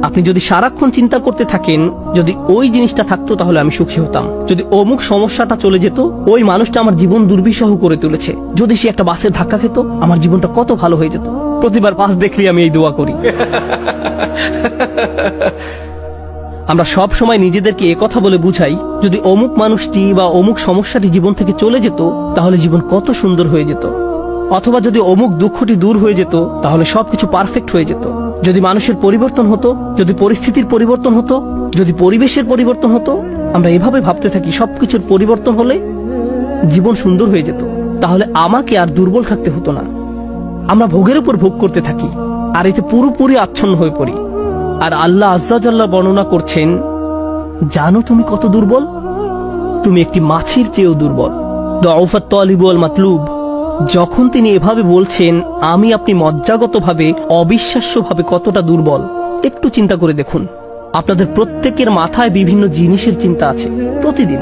আপনি যদি সারাক্ষণ চিন্তা করতে থাকেন, যদি ওই জিনিসটা থাকতো তাহলে আমি সুখী হতাম, যদি অমুক সমস্যাটা চলে যেত, ওই মানুষটা আমার জীবন দুর্বিষহ করে তুলেছে, যদি সে একটা বাসের ধাক্কা খেত আমার জীবনটা কত ভালো হয়ে যেত। প্রতিবার বাস দেখলে আমি এই দোয়া করি। আমরা সব সময় নিজেদেরকে একথা বলে বুঝাই, যদি অমুক মানুষটি বা অমুক সমস্যাটি জীবন থেকে চলে যেত তাহলে জীবন কত সুন্দর হয়ে যেত, অথবা যদি অমুক দুঃখটি দূর হয়ে যেত তাহলে সবকিছু পারফেক্ট হয়ে যেত। যদি মানুষের পরিবর্তন হতো, যদি পরিস্থিতির পরিবর্তন হতো, যদি পরিবেশের পরিবর্তন হতো, আমরা এভাবে ভাবতে থাকি সবকিছুর পরিবর্তন হলে জীবন সুন্দর হয়ে যেত, তাহলে আমাকে আর দুর্বল থাকতে হতো না। আমরা ভোগের উপর ভোগ করতে থাকি আর এতে পুরোপুরি আচ্ছন্ন হয়ে পড়ি। আর আল্লাহ আজ্জা জাল্লা বর্ণনা করছেন, জানো তুমি কত দুর্বল? তুমি একটি মাছির চেয়েও দুর্বল। দুআফাত তালিব ওয়াল মাতলুব। যখন তিনি এভাবে বলছেন, আমি আপনি মজ্জাগতভাবে অবিশ্বাস্যভাবে কতটা দুর্বল, একটু চিন্তা করে দেখুন। আপনাদের প্রত্যেকের মাথায় বিভিন্ন জিনিসের চিন্তা আছে প্রতিদিন।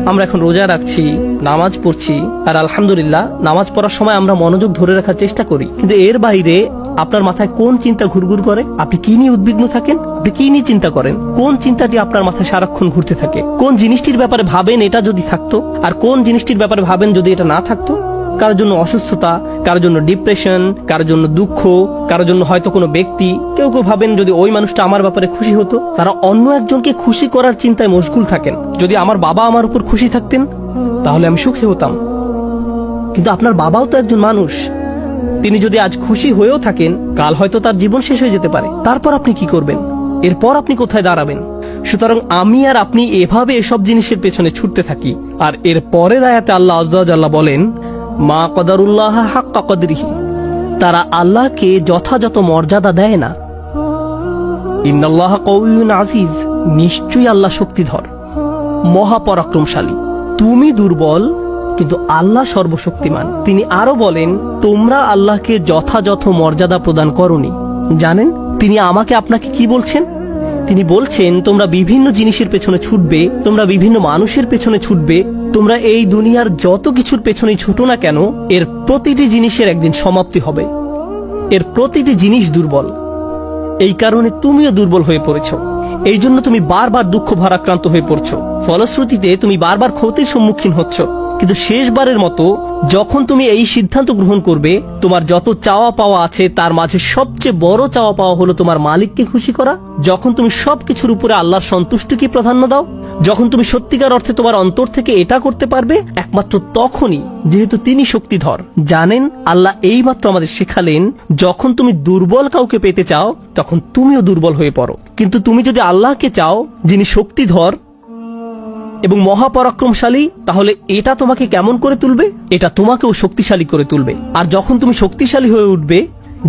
আমরা এখন রোজা রাখছি, নামাজ পড়ছি, আর আলহামদুলিল্লাহ নামাজ পড়ার সময় আমরা মনোযোগ ধরে রাখার চেষ্টা করি, কিন্তু এর বাইরে আপনার মাথায় কোন চিন্তা ঘুরঘুর করে? আপনি কি নিয়ে উদ্বিগ্ন থাকেন? আপনি কি নিয়ে চিন্তা করেন? কোন চিন্তাটি আপনার মাথায় সারাক্ষণ ঘুরতে থাকে? কোন জিনিসটির ব্যাপারে ভাবেন এটা যদি থাকতো, আর কোন জিনিসটির ব্যাপারে ভাবেন যদি এটা না থাকতো? কারোর জন্য অসুস্থতা, কারোর জন্য ডিপ্রেশন, কারোর জন্য দুঃখ, কারোর জন্য হয়তো কোনো ব্যক্তি। কেউ কেউ ভাবেন যদি ওই মানুষটা আমার ব্যাপারে খুশি হতো। তারা অন্য একজনকে খুশি করার চিন্তায় মশগুল থাকেন। যদি আমার বাবা আমার উপর খুশি থাকতেন তাহলে আমি সুখী হতাম। কিন্তু আপনার বাবাও তো একজন মানুষ, তিনি যদি আজ খুশি হয়েও থাকেন, কাল হয়তো তার জীবন শেষ হয়ে যেতে পারে। তারপর আপনি কি করবেন? এরপর আপনি কোথায় দাঁড়াবেন? সুতরাং আমি আর আপনি এভাবে এসব জিনিসের পেছনে ছুটতে থাকি। আর এর পরের আয়াতে আল্লাহ আজ্জা জাল্লা বলেন, মা কদারুল্লাহ হাক্কা কদরিহি, তারা আল্লাহকে যথাযথ মর্যাদা দেয় না। ইন্নাল্লাহ কাউইয়ুন আজিজ, নিশ্চয়ই আল্লাহ শক্তিধর, মহাপরাক্রমশালী। তুমি দুর্বল কিন্তু আল্লাহ সর্বশক্তিমান। তিনি আরো বলেন, তোমরা আল্লাহকে যথাযথ মর্যাদা প্রদান করনি। জানেন তিনি আমাকে আপনাকে কি বলছেন? তিনি বলছেন, তোমরা বিভিন্ন জিনিসের পেছনে ছুটবে, তোমরা বিভিন্ন মানুষের পেছনে ছুটবে, তোমরা এই দুনিয়ার যত কিছুর পেছনেই ছুটো না কেন, এর প্রতিটি জিনিসের একদিন সমাপ্তি হবে। এর প্রতিটি জিনিস দুর্বল। এই কারণে তুমিও দুর্বল হয়ে পড়েছ। এই জন্য তুমি বারবার দুঃখ ভারাক্রান্ত হয়ে পড়ছ। ফলশ্রুতিতে তুমি বারবার ক্ষতির সম্মুখীন হচ্ছ। কিন্তু শেষবারের মতো যখন তুমি এই সিদ্ধান্ত গ্রহণ করবে, তোমার যত চাওয়া পাওয়া আছে তার মাঝে সবচেয়ে বড় চাওয়া পাওয়া হলো তোমার মালিককে খুশি করা, যখন তুমি সবকিছুর উপরে আল্লাহর সন্তুষ্টিকে প্রাধান্য দাও, যখন তুমি সত্যিকার অর্থে তোমার অন্তর থেকে এটা করতে পারবে, একমাত্র তখনই, যেহেতু তিনি শক্তিধর। জানেন আল্লাহ এইমাত্র আমাদের শেখালেন, যখন তুমি দুর্বল কাউকে পেতে চাও তখন তুমিও দুর্বল হয়ে পড়ো। কিন্তু তুমি যদি আল্লাহকে চাও যিনি শক্তিধর এবং মহাপরাক্রমশালী, তাহলে এটা তোমাকে কেমন করে তুলবে? এটা তোমাকেও শক্তিশালী করে তুলবে। আর যখন তুমি শক্তিশালী হয়ে উঠবে,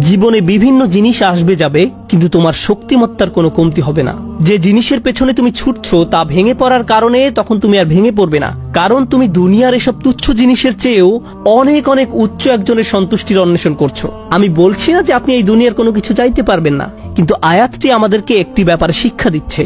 জীবনে বিভিন্ন জিনিস আসবে যাবে, কিন্তু তোমার শক্তিমত্তার কোনো কমতি হবে না। যে জিনিসের পেছনে তুমি ছুটছো তা ভেঙে পড়ার কারণে তখন তুমি আর ভেঙে পড়বে না, কারণ তুমি দুনিয়ার এসব তুচ্ছ জিনিসের চেয়েও অনেক অনেক উচ্চ একজনের সন্তুষ্টির অন্বেষণ করছো। আমি বলছি না যে আপনি এই দুনিয়ার কোনো কিছু চাইতে পারবেন না, কিন্তু আয়াতটি আমাদেরকে একটি ব্যাপারে শিক্ষা দিচ্ছে।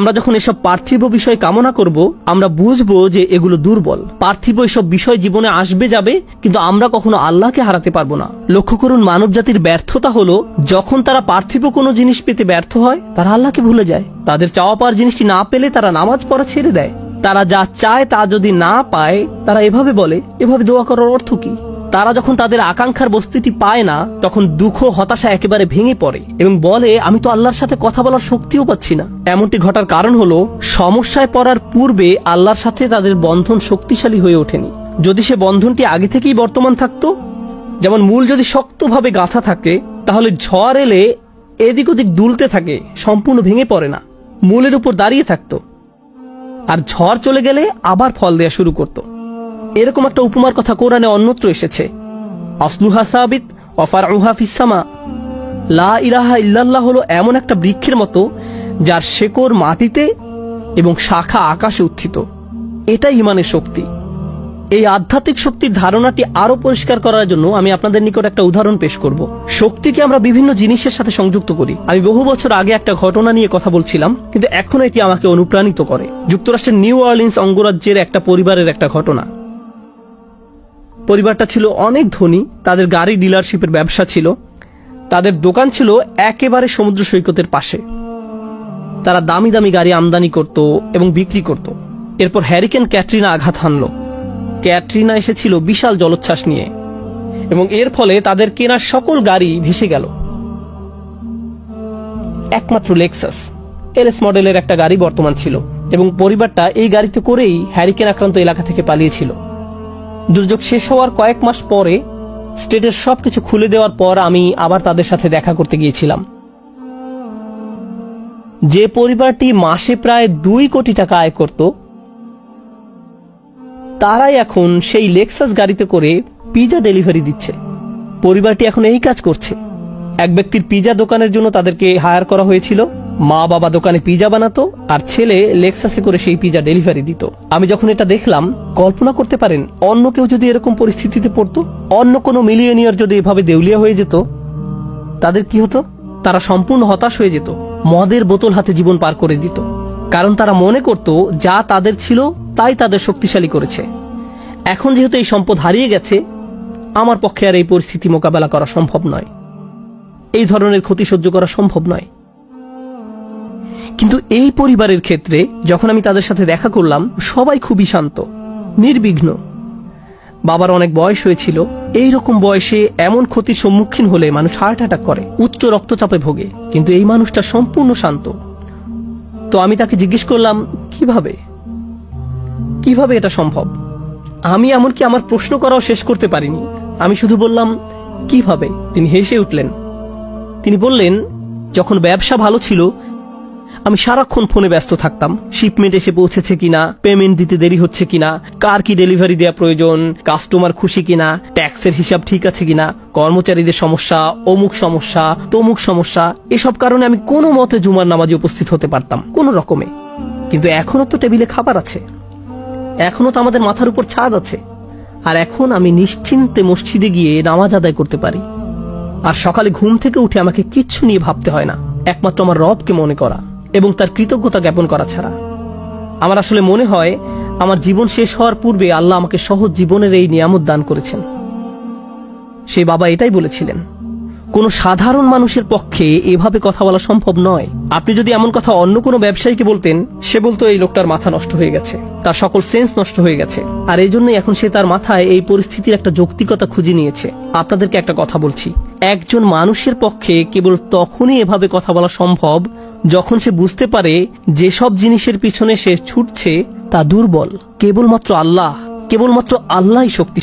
আমরা যখন এসব পার্থিব বিষয় কামনা করব, আমরা বুঝবো যে এগুলো দুর্বল। পার্থিব এসব বিষয় জীবনে আসবে যাবে, কিন্তু আমরা কখনো আল্লাহকে হারাতে পারবো না। লক্ষ্য করুন, মানব জাতির ব্যর্থতা হলো যখন তারা পার্থিব কোনো জিনিস পেতে ব্যর্থ হয়, তারা আল্লাহকে ভুলে যায়। তাদের চাওয়া পাওয়ার জিনিসটি না পেলে তারা নামাজ পড়া ছেড়ে দেয়। তারা যা চায় তা যদি না পায়, তারা এভাবে বলে, এভাবে দোয়া করার অর্থ কি? তারা যখন তাদের আকাঙ্ক্ষার বস্তুটি পায় না, তখন দুঃখ হতাশা একেবারে ভেঙে পড়ে এবং বলে, আমি তো আল্লাহর সাথে কথা বলার শক্তিও পাচ্ছি না। এমনটি ঘটার কারণ হলো সমস্যায় পড়ার পূর্বে আল্লাহর সাথে তাদের বন্ধন শক্তিশালী হয়ে ওঠেনি। যদি সে বন্ধনটি আগে থেকেই বর্তমান থাকতো, যেমন মূল যদি শক্তভাবে গাঁথা থাকে, তাহলে ঝড় এলে এদিক ওদিক দুলতে থাকে, সম্পূর্ণ ভেঙে পড়ে না, মূলের উপর দাঁড়িয়ে থাকতো। আর ঝড় চলে গেলে আবার ফল দেয়া শুরু করত। এরকম একটা উপমার কথা কোরআনে অন্যত্র এসেছে, আসলুহা সাবিত ওয়া ফারউহা ফিস সামা। লা ইলাহা ইল্লাল্লাহ হলো এমন একটা বৃক্ষের মতো যার শেকড় মাটিতে এবং শাখা আকাশে উত্থিত। এটাই ঈমানের শক্তি। এই আধ্যাত্মিক শক্তির ধারণাটি আরো পরিষ্কার করার জন্য আমি আপনাদের নিকট একটা উদাহরণ পেশ করব। শক্তিকে আমরা বিভিন্ন জিনিসের সাথে সংযুক্ত করি। আমি বহু বছর আগে একটা ঘটনা নিয়ে কথা বলছিলাম, কিন্তু এখন এটি আমাকে অনুপ্রাণিত করে। যুক্তরাষ্ট্রের নিউ অরলিন্স অঙ্গরাজ্যের একটা পরিবারের একটা ঘটনা। পরিবারটা ছিল অনেক ধনী, তাদের গাড়ি ডিলারশিপের ব্যবসা ছিল। তাদের দোকান ছিল একেবারে সমুদ্র সৈকতের পাশে। তারা দামি দামি গাড়ি আমদানি করত এবং বিক্রি করত। এরপর হ্যারিকেন ক্যাটরিনা আঘাত হানল। ক্যাটরিনা এসেছিল বিশাল জলোচ্ছ্বাস নিয়ে এবং এর ফলে তাদের কেনা সকল গাড়ি ভেসে গেল। একমাত্র লেক্সাস এলএস মডেলের একটা গাড়ি বর্তমান ছিল এবং পরিবারটা এই গাড়িতে করেই হ্যারিকেন আক্রান্ত এলাকা থেকে পালিয়েছিল। দুর্যোগ শেষ হওয়ার কয়েক মাস পরে স্টেটের সবকিছু খুলে দেওয়ার পর আমি আবার তাদের সাথে দেখা করতে গিয়েছিলাম। যে পরিবারটি মাসে প্রায় 2 কোটি টাকা আয় করত, তারাই এখন সেই লেক্সাস গাড়িতে করে পিজা ডেলিভারি দিচ্ছে। পরিবারটি এখন এই কাজ করছে। এক ব্যক্তির পিজা দোকানের জন্য তাদেরকে হায়ার করা হয়েছিল। মা বাবা দোকানে পিজা বানাতো আর ছেলে লেক্সাসে করে সেই পিজা ডেলিভারি দিত। আমি যখন এটা দেখলাম, কল্পনা করতে পারেন অন্য কেউ যদি এরকম পরিস্থিতিতে পড়তো, অন্য কোনো মিলিয়নিয়ার যদি এভাবে দেউলিয়া হয়ে যেত, তাদের কি হতো? তারা সম্পূর্ণ হতাশ হয়ে যেত, মদের বোতল হাতে জীবন পার করে দিত। কারণ তারা মনে করত যা তাদের ছিল তাই তাদের শক্তিশালী করেছে। এখন যেহেতু এই সম্পদ হারিয়ে গেছে, আমার পক্ষে আর এই পরিস্থিতি মোকাবেলা করা সম্ভব নয়, এই ধরনের ক্ষতি সহ্য করা সম্ভব নয়। কিন্তু এই পরিবারের ক্ষেত্রে যখন আমি তাদের সাথে দেখা করলাম, সবাই খুবই শান্ত, নির্বিঘ্ন। বাবার অনেক বয়স হয়েছিল। এই রকম বয়সে এমন ক্ষতির সম্মুখীন হলে মানুষ হার্ট অ্যাটাক করে, উচ্চ রক্তচাপে ভোগে, কিন্তু এই মানুষটা সম্পূর্ণ শান্ত। তো আমি তাকে জিজ্ঞেস করলাম, কিভাবে এটা সম্ভব? আমি এমনকি আমার প্রশ্ন করাও শেষ করতে পারিনি। আমি শুধু বললাম, কিভাবে? তিনি হেসে উঠলেন। তিনি বললেন, যখন ব্যবসা ভালো ছিল, আমি সারাক্ষণ ফোনে ব্যস্ত থাকতাম। শিপমেন্ট এসে পৌঁছেছে কিনা, পেমেন্ট দিতে দেরি হচ্ছে কিনা, কার কি ডেলিভারি দেওয়া প্রয়োজন, কাস্টমার খুশি কিনা, ট্যাক্সের হিসাব ঠিক আছে কিনা, কর্মচারীদের সমস্যা, অমুক সমস্যা, তমুক সমস্যা। এসব কারণে আমি কোনো মতে জুমার নামাজে উপস্থিত হতে পারতাম, কোনো রকমে। কিন্তু এখনো তো টেবিলে খাবার আছে, এখনো তো আমাদের মাথার উপর ছাদ আছে, আর এখন আমি নিশ্চিন্তে মসজিদে গিয়ে নামাজ আদায় করতে পারি। আর সকালে ঘুম থেকে উঠে আমাকে কিচ্ছু নিয়ে ভাবতে হয় না, একমাত্র আমার রবকে মনে করা এবং তার কৃতজ্ঞতা জ্ঞাপন করা ছাড়া। আমার আসলে মনে হয় আমার জীবন শেষ হওয়ার পূর্বে আল্লাহ আমাকে সহজ জীবনের এই নিয়ামত দান করেছেন। সেই বাবা এটাই বলেছিলেন, কোন সাধারণ মানুষের পক্ষে এভাবে কথা বলা সম্ভব নয়। আপনি যদি এমন কথা অন্য কোনো ব্যবসায়ীকে বলতেন, সে বলতো এই লোকটার মাথা নষ্ট হয়ে গেছে, তার সকল সেন্স নষ্ট হয়ে গেছে। আর এই জন্যই এখন সে তার মাথায় এই পরিস্থিতির একটা যৌক্তিকতা খুঁজে নিয়েছে। আপনাদেরকে একটা কথা বলছি, একজন মানুষের পক্ষে কেবল তখনই এভাবে কথা বলা সম্ভব যখন সে বুঝতে পারে যেসব জিনিসের পিছনে সে ছুটছে তা দুর্বল। কেবলমাত্র আল্লাহই শক্তিশালী।